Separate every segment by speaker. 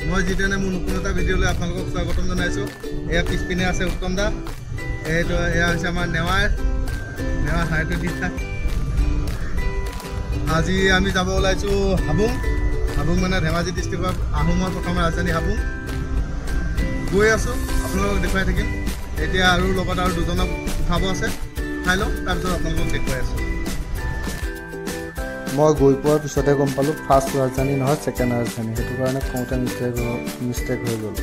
Speaker 1: মই যিতেনে মোৰ নতুন এটা ভিডিঅ'লৈ আপোনালোকক স্বাগতম জনাইছোঁ। এয়া পিছপিনে আছে উত্তম দা, এইটো এয়া হৈছে আমাৰ নেৱাৰ হাইটো দিছা। আজি আমি যাব ওলাইছোঁ হাবুং মানে ধেমাজি ডিষ্ট্ৰিক্টৰ আহোমৰ প্ৰথম ৰাজধানী হাবুং। গৈ আছোঁ, আপোনালোকক দেখুৱাই থাকিম। এতিয়া আৰু লগত আৰু দুজনক উঠাব আছে, খাই লওঁ, তাৰপিছত আপোনালোকক দেখুৱাই আছোঁ।
Speaker 2: মই গৈ পোৱাৰ পিছতে গম পালোঁ ফাৰ্ষ্ট ৰাজধানী নহয় ছেকেণ্ড ৰাজধানী, সেইটো কাৰণে কওঁতে মিষ্টেক হৈ গ'ল।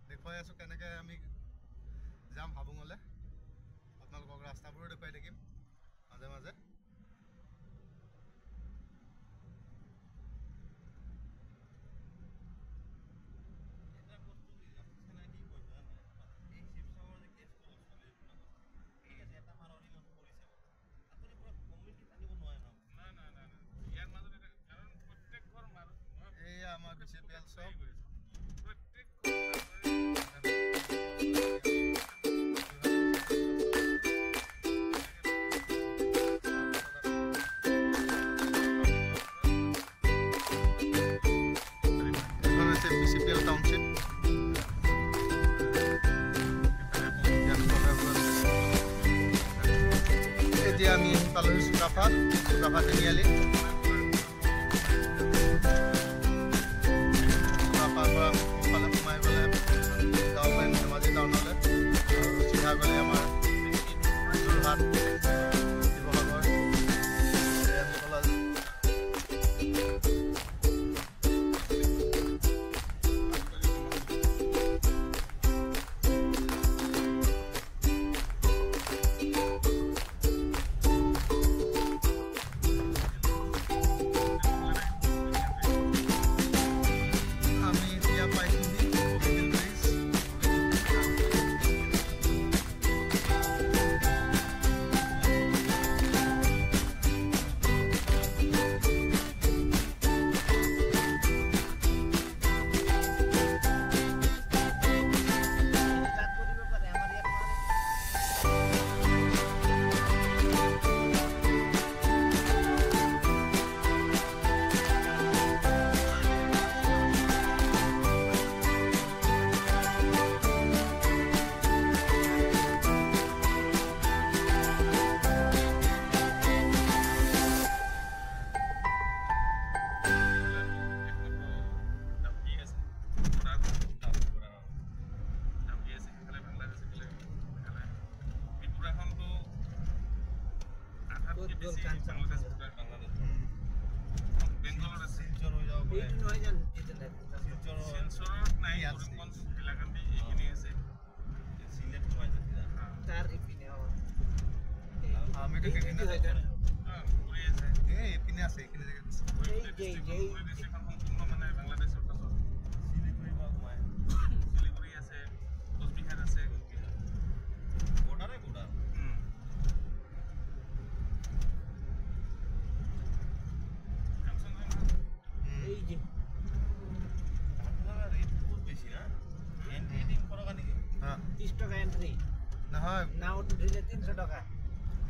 Speaker 1: দেখুৱাই আছোঁ কেনেকৈ আমি যাম হাবুঙলৈ। আপোনালোকক ৰাস্তাবোৰো দেখুৱাই থাকিম মাজে মাজে। এয়া আমাৰ BCPL চব BCPL টাউনশ্বিপ। এতিয়া আমি পালোঁ চুকাফা তিনিআলি। চুকাফাৰ পৰা সোনকালে সোমাই গ'লে যাব পাৰিম ধেমাজি টাউনলৈ, আৰু চিধা গ'লে আমাৰ যোৰহাট শিৱসাগৰ
Speaker 3: নহয় নাওত উঠিলে 300 টকা,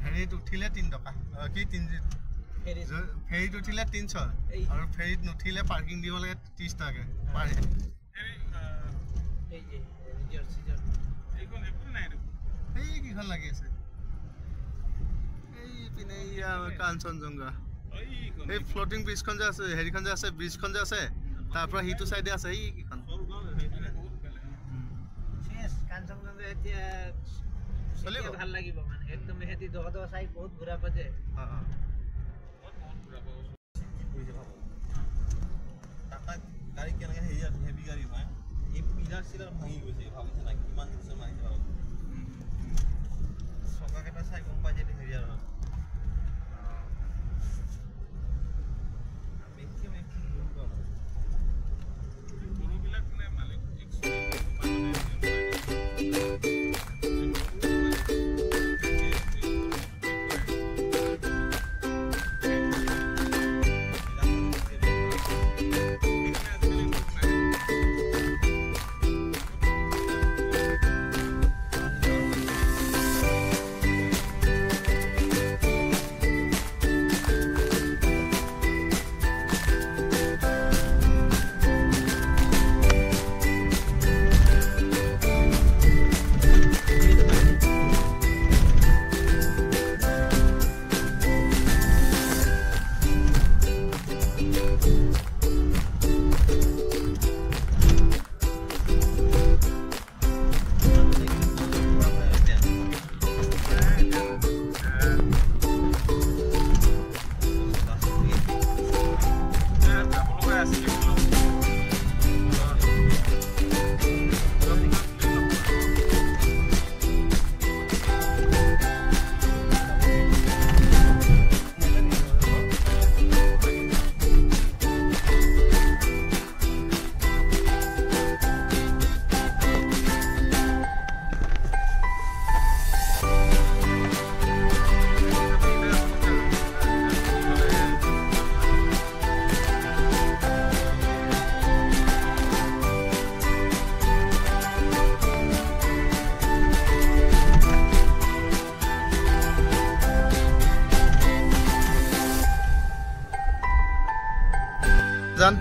Speaker 1: হেৰিত উঠিলে 3 টকা। কি 3 ফেৰীত উঠিলে 300 আৰু ফেৰীত নুঠিলে পাৰ্কিং দিব লাগে 30 টকাকে পাৰ হেড এইকেইখন লাগি আছে এইপিনে কাঞ্চনজংঘা এই ফ্লোটিং ব্ৰিজখন যে আছে হেৰিখন যে আছে ব্ৰিজখন যে আছে তাৰ পৰা সিটো চাইডে আছে এইকেইখন
Speaker 3: কাঞ্চনজংঘা এতিয়া ভাল লাগিব মানে একদম হেতি দহ চাই বহুত ঘূৰা পাজে
Speaker 4: গাড়ী কেনেকৈ হেভি গাড়ী হয় এই পিলাৰ চিলাৰ ভাঙি গৈছে ভাবিছে না কিমান দিছে মাৰিছে বাৰু চকাকেইটা চাই গম পাই যে হেৰিয়াৰ হয় গৰুবিলাক মানে মালিক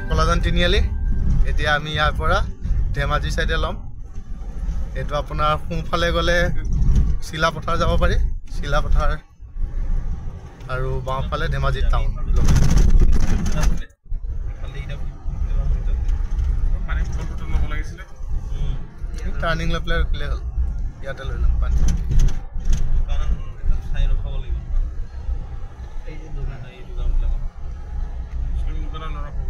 Speaker 1: কলাজান তিনিআলি এতিয়া আমি ইয়াৰ পৰা ধেমাজি সাইডে লম এটো আপোনাৰ সোঁফালে গলে শিলাপথাৰ যাব পাৰি শিলাপথাৰ আৰু বাওঁফালে ধেমাজি টাউন টাৰ্নিং লৈ পেলাই ৰখিলে হ'ল ইয়াতে লৈ ল'ম পানী
Speaker 4: চাই ৰখাব লাগিব এই যে দোকান এই দোকানবিলাক মুছলিম দোকানৰ নৰখো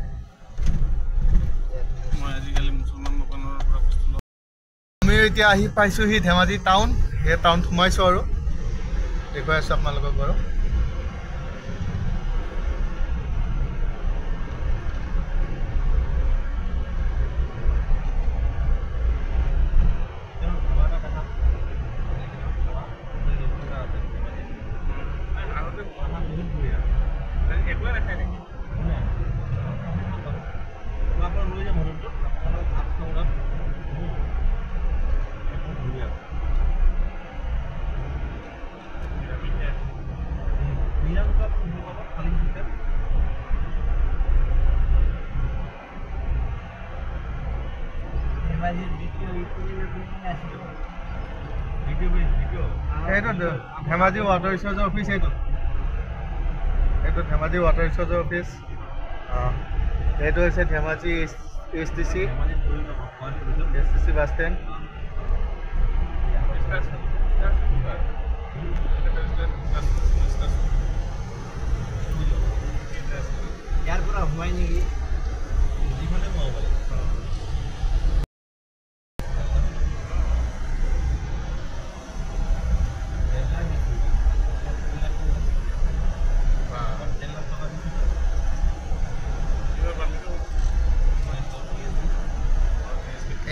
Speaker 4: মই আজিকালি মুছলমান দোকানৰ পৰা বস্তু লওঁ
Speaker 1: আমি এতিয়া আহি পাইছোহি ধেমাজি টাউন সেই টাউন সোমাইছো আৰু দেখুৱাই আছো আপোনালোকক বাৰু ধেমাজি ৱাটাৰ ৰিচৰ্চৰ অফিচ এইটো ধেমাজি ৱাটাৰ ৰিচৰ্চৰ অফিচ এইটো হৈছে ধেমাজি STC বাছ ষ্টেণ্ড
Speaker 3: ইয়াৰ পৰা সোমাই নেকি
Speaker 4: যিফালে সোমাব পাৰে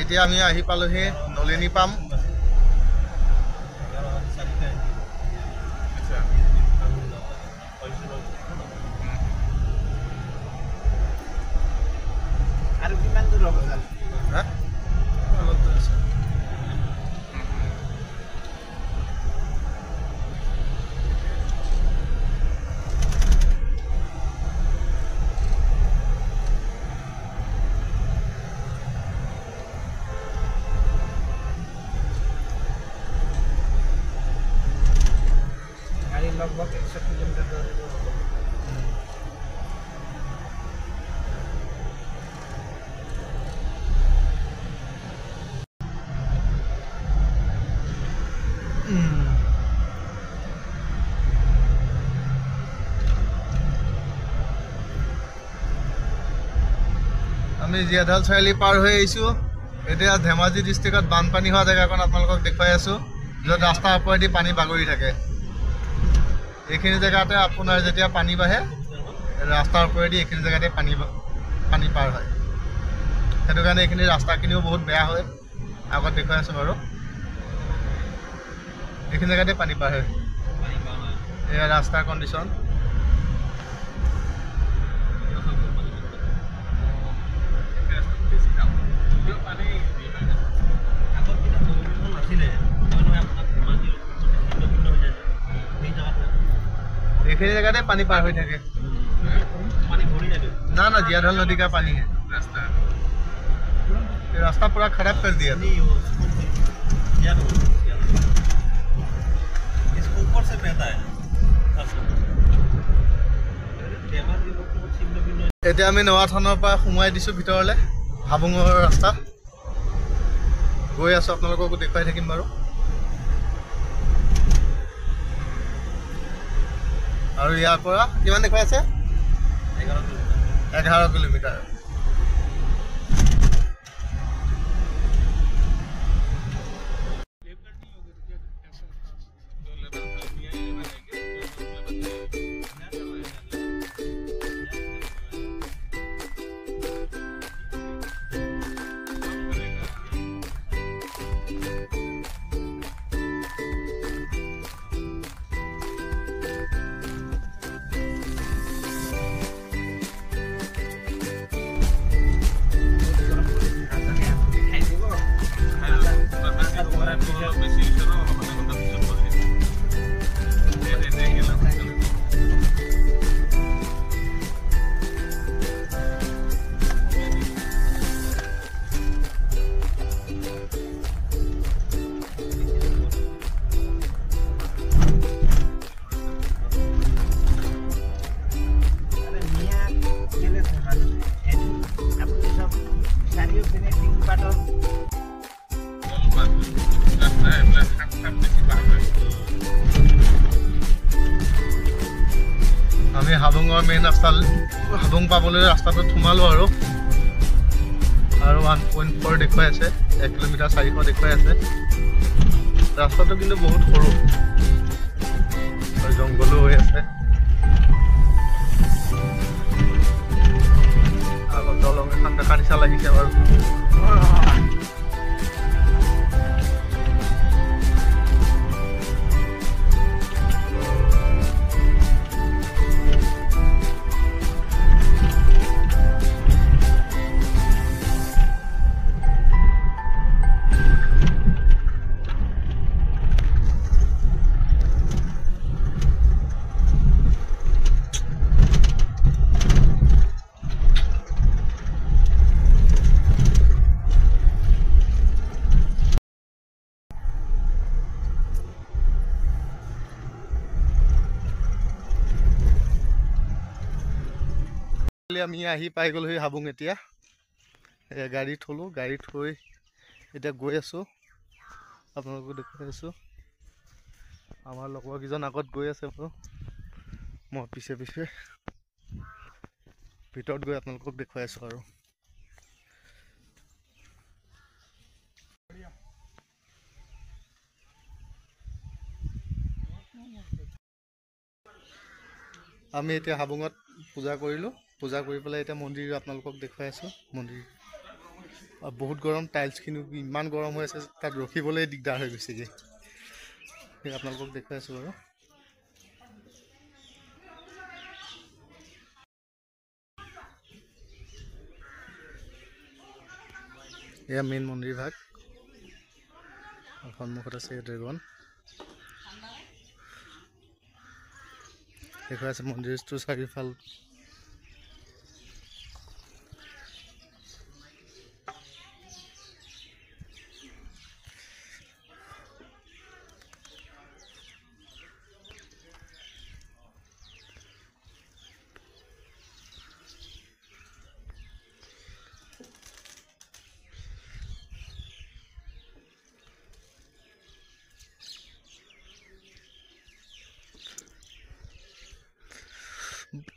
Speaker 1: এতিয়া আমি আহি পালোহি নলিনী পাম
Speaker 3: আৰু কিমান দূৰ হ'ব তাত
Speaker 1: আমি জীয়াঢাল চাৰিআলি পাৰ হৈ আহিছোঁ। এতিয়া ধেমাজি ডিষ্ট্ৰিক্টত বানপানী হোৱা জেগাকণ আপোনালোকক দেখুৱাই আছোঁ, য'ত ৰাস্তাৰ ওপৰেদি পানী বাগৰি থাকে। এইখিনি জেগাতে আপোনাৰ যেতিয়া পানী বাঢ়ে, ৰাস্তাৰ ওপৰেদি এইখিনি জেগাতে পানী পাৰ হয়। সেইটো কাৰণে এইখিনি ৰাস্তাখিনিও বহুত বেয়া হয়। আগত দেখুৱাই আছোঁ বাৰু, এইখিনি জেগাতে পানী পাৰ হয়। এয়া ৰাস্তাৰ কণ্ডিশ্যন। এইখিনি জেগাতে পানী পাৰ হৈ থাকে। না না, জীয়াঢাল नदी का पानी है। रास्ता पूरा खराब कर दिया।
Speaker 4: इसको ऊपर से बहता है।
Speaker 1: এতিয়া আমি নৱা থানৰ পৰা সোমাই দিছোঁ ভিতৰলৈ, হাবুঙৰ ৰাস্তা গৈ আছোঁ, আপোনালোককো দেখুৱাই থাকিম বাৰু। আৰু ইয়াৰ পৰা কিমান দেখুৱাই আছে? 11 কিলোমিটাৰ। আমি হাবুঙৰ মেইন ৰাস্তা, হাবুং পাবলৈ ৰাস্তাটোত সোমালোঁ আৰু 1.4 দেখুৱাই আছে, 1 কিলোমিটাৰ 400 দেখুৱাই আছে। ৰাস্তাটো কিন্তু বহুত সৰু আৰু জংঘলো হৈ আছে। আগত দলং এখন দেখা নিচা লাগিছে বাৰু। আমি আহি পাই গ'লোহি হাবুং। এতিয়া গাড়ী থলোঁ, গাড়ী থৈ এতিয়া গৈ আছোঁ, আপোনালোকক দেখুৱাই আছোঁ। আমাৰ লগৰকেইজন আগত গৈ আছে বাৰু, মই পিছে পিছে ভিতৰত গৈ আপোনালোকক দেখুৱাই আছোঁ আৰু। আমি এতিয়া হাবুঙত পূজা কৰিলোঁ, পূজা কৰি পেলাই এতিয়া মন্দিৰ আপোনালোকক দেখুৱাই আছোঁ। মন্দিৰ বহুত গৰম, টাইলছখিনিও ইমান গৰম হৈ আছে, তাত ৰখিবলৈ দিগদাৰ হৈ গৈছেগৈ। সেই আপোনালোকক দেখুৱাই আছোঁ বাৰু। এয়া মেইন মন্দিৰ ভাগ, সন্মুখত আছে ড্ৰেগন। দেখুৱাই আছে মন্দিৰটোৰ চাৰিওফাল।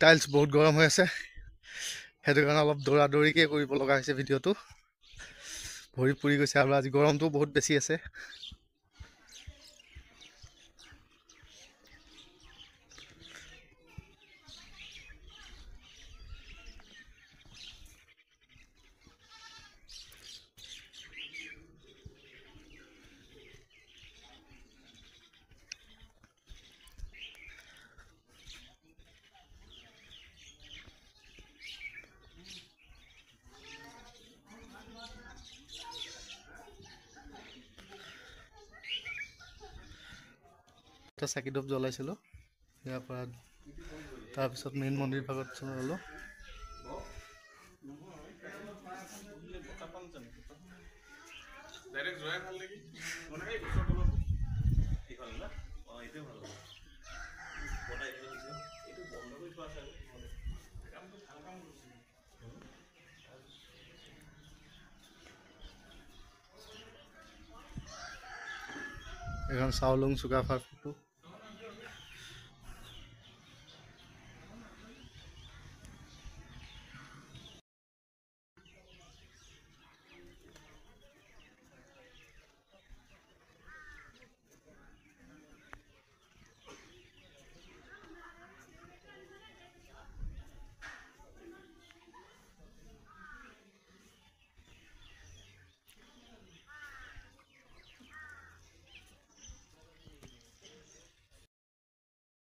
Speaker 1: টাইলছ বহুত গৰম হৈ আছে, সেইটো কাৰণে অলপ দৌৰা দৌৰিকৈ কৰিব লগা হৈছে ভিডিঅ'টো। ভৰি পুৰি গৈছে আৰু আজি গৰমটো বহুত বেছি আছে। এটা চাকি ধূপ জ্বলাইছিলোঁ ইয়াৰ পৰা, তাৰপিছত মেইন মন্দিৰ ভাগত চলালোঁ। এখন চাউলুং চুকাফাৰ ফটো।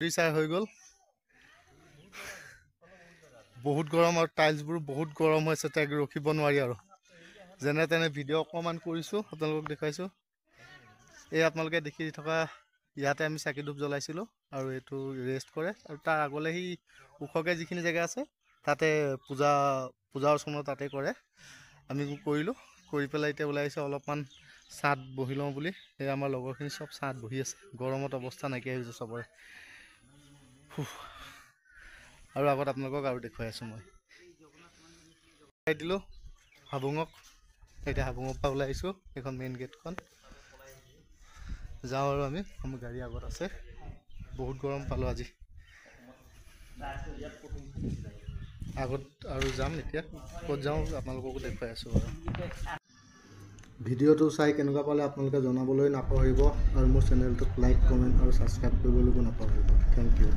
Speaker 1: চাই হৈ গ'ল, বহুত গৰম আৰু টাইলছবোৰ বহুত গৰম হৈছে, তাক ৰখিব নোৱাৰি আৰু যেনে তেনে ভিডিঅ' অকণমান কৰিছোঁ, আপোনালোকক দেখুৱাইছোঁ। এই আপোনালোকে দেখি থকা ইয়াতে আমি চাকি ধূপ জ্বলাইছিলোঁ আৰু এইটো ৰেষ্ট কৰে, আৰু তাৰ আগলৈ সেই ওখকৈ যিখিনি জেগা আছে তাতে পূজা অৰ্চনা তাতে কৰে। আমি কৰিলোঁ, কৰি পেলাই এতিয়া ওলাই আহিছোঁ অলপমান ছাঁত বহি লওঁ বুলি। এই আমাৰ লগৰখিনি চব ছাঁত বহি আছে, গৰমত অৱস্থা নাইকিয়া হৈছে চবৰে। আৰু আগত আপোনালোকক আৰু দেখুৱাই আছোঁ মই দিলোঁ হাবুঙক। এতিয়া হাবুঙৰ পৰা ওলাই আহিছোঁ, এইখন মেইন গেটখন যাওঁ আৰু আমি আমাৰ গাড়ী আগত আছে। বহুত গৰম পালোঁ আজি, আগত আৰু যাম। এতিয়া ক'ত যাওঁ আপোনালোককো দেখুৱাই আছোঁ বাৰু। ভিডিঅ'টো চাই কেনেকুৱা পালে আপোনালোকে জনাবলৈ নাপাহৰিব, আৰু মোৰ চেনেলটোক লাইক কমেণ্ট আৰু ছাবস্ক্ৰাইব কৰিবলৈকো নাপাহৰিব। Thank U.